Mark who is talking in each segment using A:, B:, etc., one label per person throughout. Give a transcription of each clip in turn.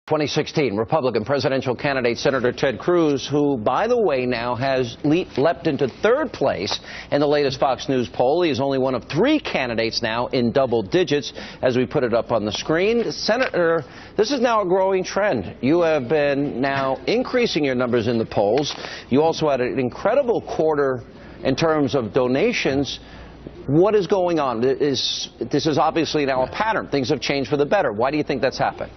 A: 2016 Republican presidential candidate Senator Ted Cruz, who, by the way, now has leapt into third place in the latest Fox News poll. He is only one of 3 candidates now in double digits, as we put it up on the screen. Senator, this is now a growing trend. You have been now increasing your numbers in the polls. You also had an incredible quarter in terms of donations. What is going on? This is obviously now a pattern. Things have changed for the better. Why do you think that's happened?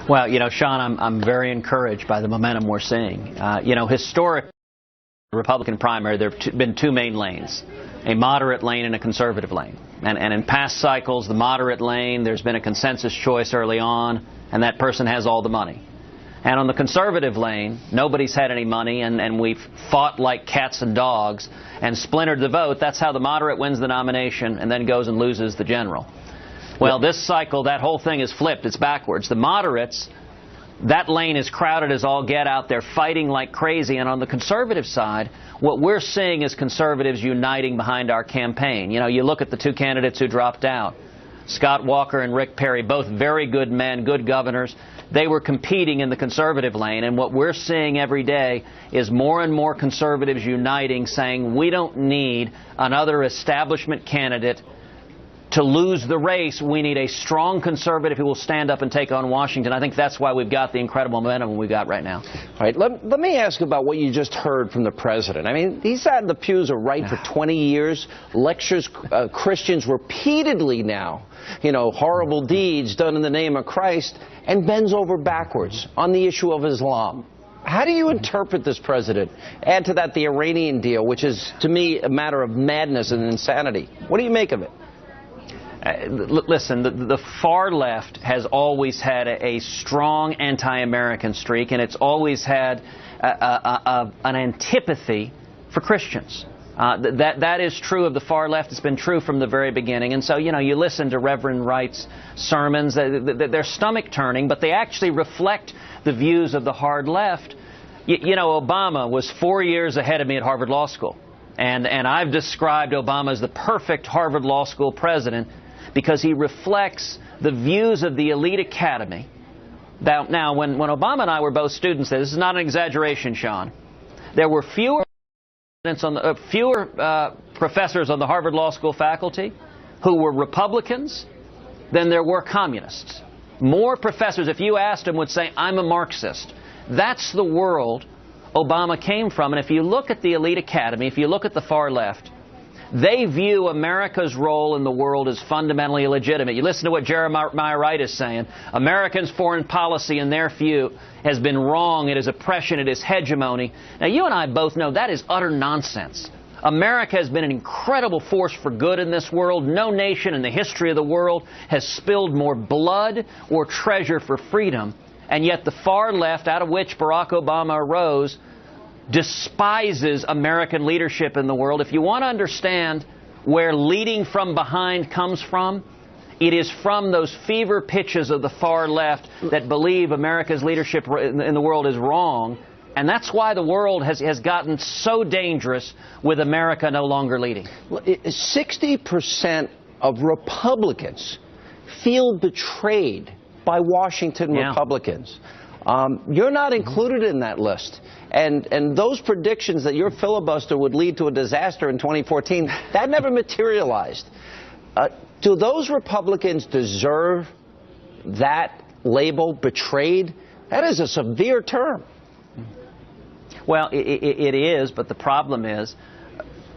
B: Well, Sean, I'm very encouraged by the momentum we're seeing. Historically, in the Republican primary, there have been 2 main lanes, a moderate lane and a conservative lane. And in past cycles, the moderate lane, there's been a consensus choice early on, and that person has all the money. And on the conservative lane, nobody's had any money, and we've fought like cats and dogs and splintered the vote. That's how the moderate wins the nomination and then goes and loses the general. Well, this cycle, that whole thing is flipped. It's backwards. The moderates, that lane is crowded as all get out. They're fighting like crazy. And on the conservative side, what we're seeing is conservatives uniting behind our campaign. You look at the 2 candidates who dropped out, Scott Walker and Rick Perry, both very good men, good governors. They were competing in the conservative lane. And what we're seeing every day is more and more conservatives uniting, saying we don't need another establishment candidate to lose the race. We need a strong conservative who will stand up and take on Washington. I think that's why we've got the incredible momentum we've got right now.
A: All right, let me ask about what you just heard from the president. I mean, he sat in the pews of right for 20 years, lectures Christians repeatedly now, horrible deeds done in the name of Christ, and bends over backwards on the issue of Islam. How do you interpret this president? Add to that the Iranian deal, which is, to me, a matter of madness and insanity. What do you make of it?
B: Listen, the far left has always had a strong anti-American streak, and it's always had an antipathy for Christians. That is true of the far left. It's been true from the very beginning. And so, you listen to Reverend Wright's sermons. They're stomach-turning, but they actually reflect the views of the hard left. Obama was 4 years ahead of me at Harvard Law School. And I've described Obama as the perfect Harvard Law School president because he reflects the views of the elite academy. Now, when Obama and I were both students, this is not an exaggeration, Sean, there were fewer professors on the Harvard Law School faculty who were Republicans than there were communists. More professors, if you asked them, would say, I'm a Marxist. That's the world Obama came from. And if you look at the elite academy, if you look at the far left, they view America's role in the world as fundamentally illegitimate. You listen to what Jeremiah Wright is saying. Americans' foreign policy, in their view, has been wrong. It is oppression. It is hegemony. Now, you and I both know that is utter nonsense. America has been an incredible force for good in this world. No nation in the history of the world has spilled more blood or treasure for freedom. And yet the far left, out of which Barack Obama arose, despises American leadership in the world. If you want to understand where leading from behind comes from, it is from those fever pitches of the far left that believe America's leadership in the world is wrong. And that's why the world has gotten so dangerous with America no longer leading.
A: 60% of Republicans feel betrayed by Washington Republicans. You're not included in that list. And those predictions that your filibuster would lead to a disaster in 2014, that never materialized. Do those Republicans deserve that label, betrayed? That is a severe term.
B: Well, it is, but the problem is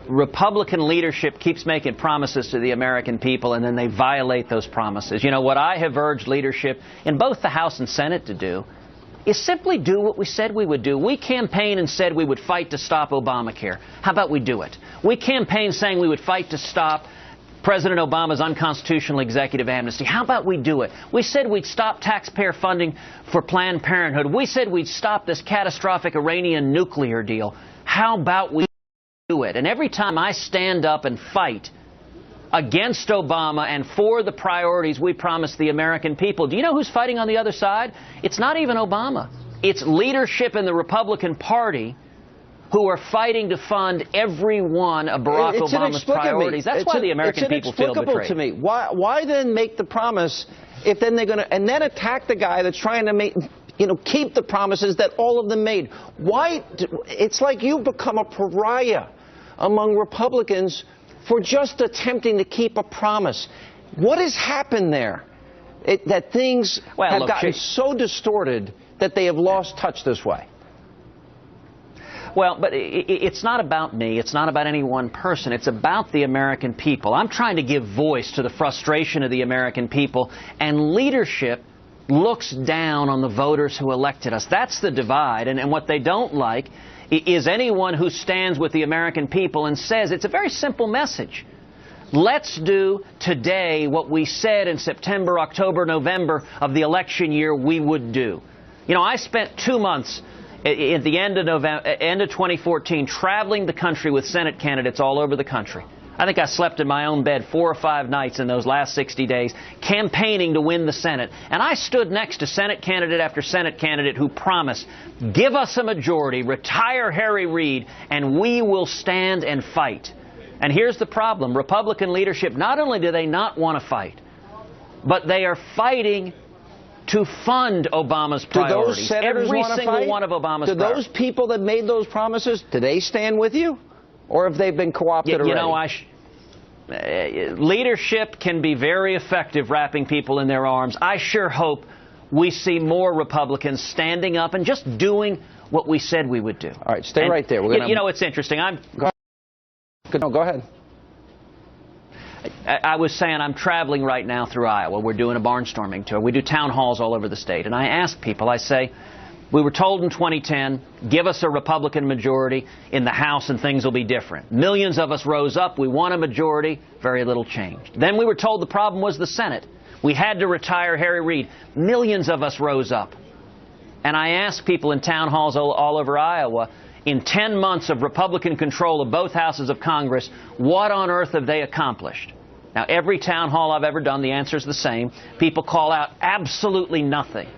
B: Republican leadership keeps making promises to the American people, and then they violate those promises. What I have urged leadership in both the House and Senate to do is simply do what we said we would do. We campaigned and said we would fight to stop Obamacare. How about we do it? We campaigned saying we would fight to stop President Obama's unconstitutional executive amnesty. How about we do it? We said we'd stop taxpayer funding for Planned Parenthood. We said we'd stop this catastrophic Iranian nuclear deal. How about we do it? And every time I stand up and fight against Obama and for the priorities we promised the American people, do you know who's fighting on the other side? It's not even Obama. It's leadership in the Republican Party who are fighting to fund every one of Barack Obama's priorities. That's why the American people feel betrayed.
A: It's inexplicable to me. Why then make the promise if then they're going to, and then attack the guy that's trying to make, keep the promises that all of them made. Why? It's like you've become a pariah among Republicans for just attempting to keep a promise. What has happened there? That things have gotten so distorted that they have lost touch this way.
B: Well, but it's not about me. It's not about any one person. It's about the American people. I'm trying to give voice to the frustration of the American people, and leadership looks down on the voters who elected us. That's the divide, and what they don't like is anyone who stands with the American people and says, it's a very simple message. Let's do today what we said in September, October, November of the election year we would do. I spent 2 months at the end of November, end of 2014, traveling the country with Senate candidates all over the country. I think I slept in my own bed 4 or 5 nights in those last 60 days, campaigning to win the Senate. And I stood next to Senate candidate after Senate candidate who promised, give us a majority, retire Harry Reid, and we will stand and fight. And here's the problem. Republican leadership, not only do they not want to fight, but they are fighting to fund Obama's priorities.
A: Do those senators
B: Every
A: want to
B: single
A: fight?
B: one of Obama's
A: Do
B: priorities.
A: those people that made those promises, do they stand with you? Or have they been co-opted already?
B: Leadership can be very effective wrapping people in their arms. I sure hope we see more Republicans standing up and just doing what we said we would do.
A: All right, stay right there. We're gonna...
B: it's interesting.
A: Go ahead.
B: I was saying I'm traveling right now through Iowa. We're doing a barnstorming tour. We do town halls all over the state. And I ask people, I say, we were told in 2010, give us a Republican majority in the House and things will be different. Millions of us rose up. We won a majority. Very little changed. Then we were told the problem was the Senate. We had to retire Harry Reid. Millions of us rose up. And I asked people in town halls all over Iowa, in 10 months of Republican control of both houses of Congress, what on earth have they accomplished? Now, every town hall I've ever done, the answer is the same. People call out absolutely nothing.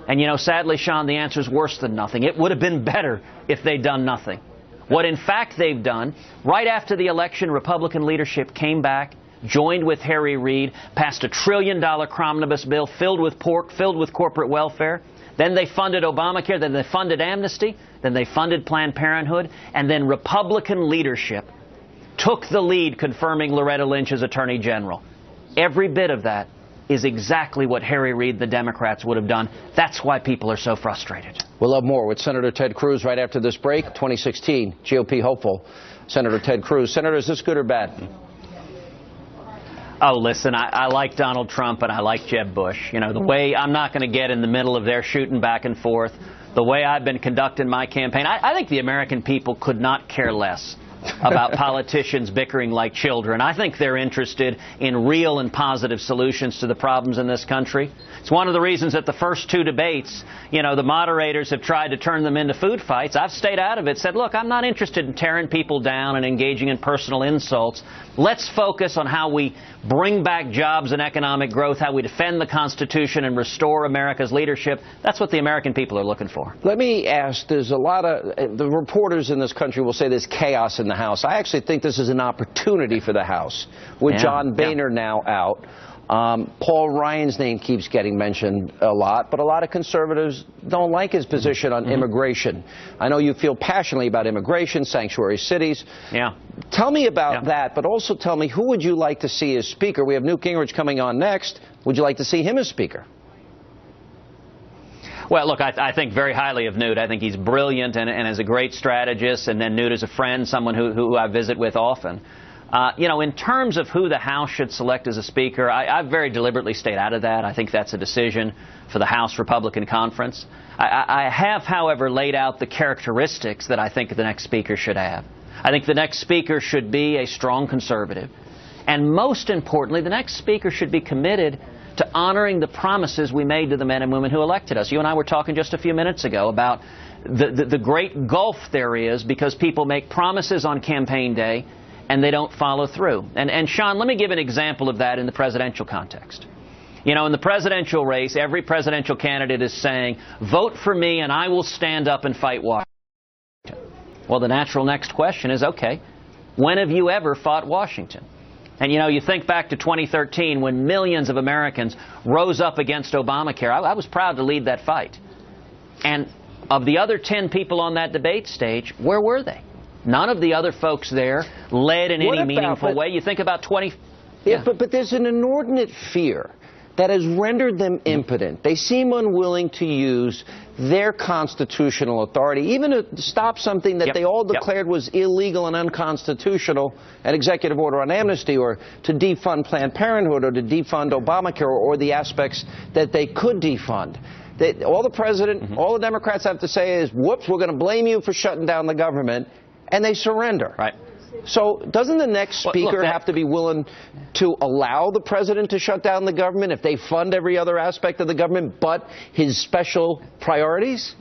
B: And, sadly, Sean, the answer is worse than nothing. It would have been better if they'd done nothing. What, in fact, they've done, right after the election, Republican leadership came back, joined with Harry Reid, passed $1 trillion omnibus bill filled with pork, filled with corporate welfare. Then they funded Obamacare, then they funded amnesty, then they funded Planned Parenthood, and then Republican leadership took the lead confirming Loretta Lynch as Attorney General. Every bit of that is exactly what Harry Reid, the Democrats, would have done. That's why people are so frustrated.
A: We'll have more with Senator Ted Cruz right after this break. 2016 GOP hopeful, Senator Ted Cruz. Senator, is this good or bad?
B: Oh, listen, I like Donald Trump and I like Jeb Bush. The way I'm not going to get in the middle of their shooting back and forth, the way I've been conducting my campaign, I think the American people could not care less about politicians bickering like children. I think they're interested in real and positive solutions to the problems in this country. It's one of the reasons that the first 2 debates, the moderators have tried to turn them into food fights. I've stayed out of it, said, look, I'm not interested in tearing people down and engaging in personal insults. Let's focus on how we bring back jobs and economic growth, how we defend the Constitution and restore America's leadership. That's what the American people are looking for.
A: Let me ask, there's a lot of, the reporters in this country will say there's chaos in the House. I actually think this is an opportunity for the House, with John Boehner now out. Paul Ryan's name keeps getting mentioned a lot, but a lot of conservatives don't like his position on immigration. I know you feel passionately about immigration, sanctuary cities.
B: Yeah.
A: Tell me about that, but also tell me, who would you like to see as Speaker? We have Newt Gingrich coming on next. Would you like to see him as Speaker?
B: Well, look, I think very highly of Newt. I think he's brilliant and is a great strategist, and then Newt is a friend, someone who I visit with often. In terms of who the House should select as a Speaker, I've very deliberately stayed out of that. I think that's a decision for the House Republican Conference. I have, however, laid out the characteristics that I think the next Speaker should have. I think the next Speaker should be a strong conservative. And most importantly, the next Speaker should be committed to honoring the promises we made to the men and women who elected us. You and I were talking just a few minutes ago about the great gulf there is because people make promises on campaign day and they don't follow through. And Sean, let me give an example of that in the presidential context. In the presidential race, every presidential candidate is saying, vote for me and I will stand up and fight Washington. Well, the natural next question is, okay, when have you ever fought Washington? And, you know, you think back to 2013 when millions of Americans rose up against Obamacare. I was proud to lead that fight. And of the other 10 people on that debate stage, where were they? None of the other folks there led in any meaningful way. You think about 20...
A: Yeah, but there's an inordinate fear that has rendered them impotent. They seem unwilling to use their constitutional authority, even to stop something that they all declared was illegal and unconstitutional, an executive order on amnesty, or to defund Planned Parenthood, or to defund Obamacare, or the aspects that they could defund. All the president, all the Democrats have to say is, whoops, we're going to blame you for shutting down the government, and they surrender.
B: Right.
A: So doesn't the next speaker have to be willing to allow the president to shut down the government if they fund every other aspect of the government but his special priorities?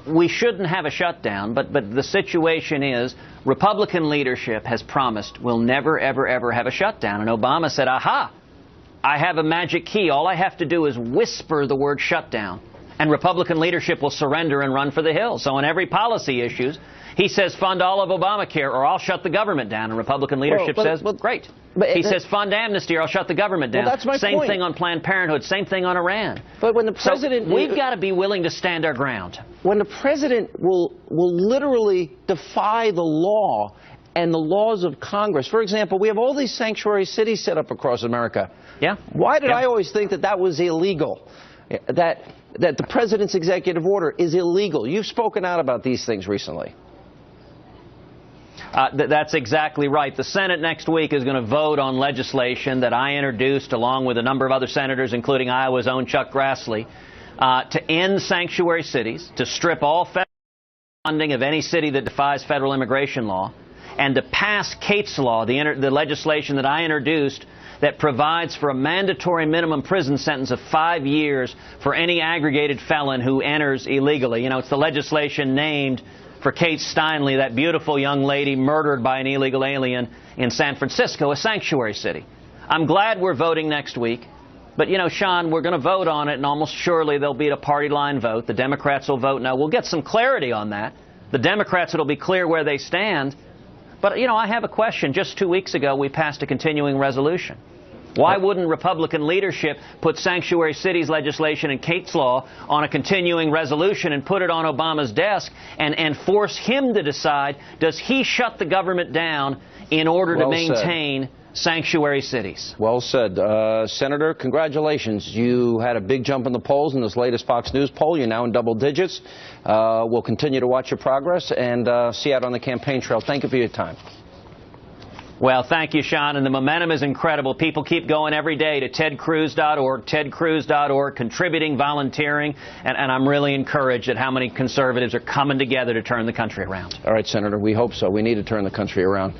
B: We shouldn't have a shutdown, but the situation is Republican leadership has promised we'll never, ever, ever have a shutdown. And Obama said, aha, I have a magic key. All I have to do is whisper the word shutdown, and Republican leadership will surrender and run for the hills. So on every policy issues, he says, fund all of Obamacare or I'll shut the government down. And Republican leadership says, great. He says, fund amnesty or I'll shut the government down.
A: That's my
B: same
A: point.
B: thing on Planned Parenthood, same thing on Iran.
A: But when the president...
B: So we've got to be willing to stand our ground.
A: When the president will literally defy the law and the laws of Congress. For example, we have all these sanctuary cities set up across America.
B: Yeah.
A: Why did I always think that that was illegal? That the president's executive order is illegal? You've spoken out about these things recently.
B: That's exactly right. The Senate next week is going to vote on legislation that I introduced along with a number of other senators, including Iowa's own Chuck Grassley, to end sanctuary cities, to strip all federal funding of any city that defies federal immigration law, and to pass Cates Law, the legislation that I introduced that provides for a mandatory minimum prison sentence of 5 years for any aggregated felon who enters illegally. You know, it's the legislation named for Kate Steinle, that beautiful young lady murdered by an illegal alien in San Francisco, a sanctuary city. I'm glad we're voting next week. But, you know, Sean, we're going to vote on it, and almost surely there'll be a party line vote. The Democrats will vote no. We'll get some clarity on that. The Democrats, it'll be clear where they stand. But, you know, I have a question. Just 2 weeks ago, we passed a continuing resolution. Why wouldn't Republican leadership put sanctuary cities legislation and Cates Law on a continuing resolution and put it on Obama's desk and force him to decide, does he shut the government down in order to maintain sanctuary cities?
A: Well said. Senator, congratulations. You had a big jump in the polls in this latest Fox News poll. You're now in double digits. We'll continue to watch your progress and see you out on the campaign trail. Thank you for your time.
B: Well, thank you, Sean, and the momentum is incredible. People keep going every day to tedcruz.org, tedcruz.org, contributing, volunteering, and I'm really encouraged at how many conservatives are coming together to turn the country around.
A: All right, Senator, we hope so. We need to turn the country around.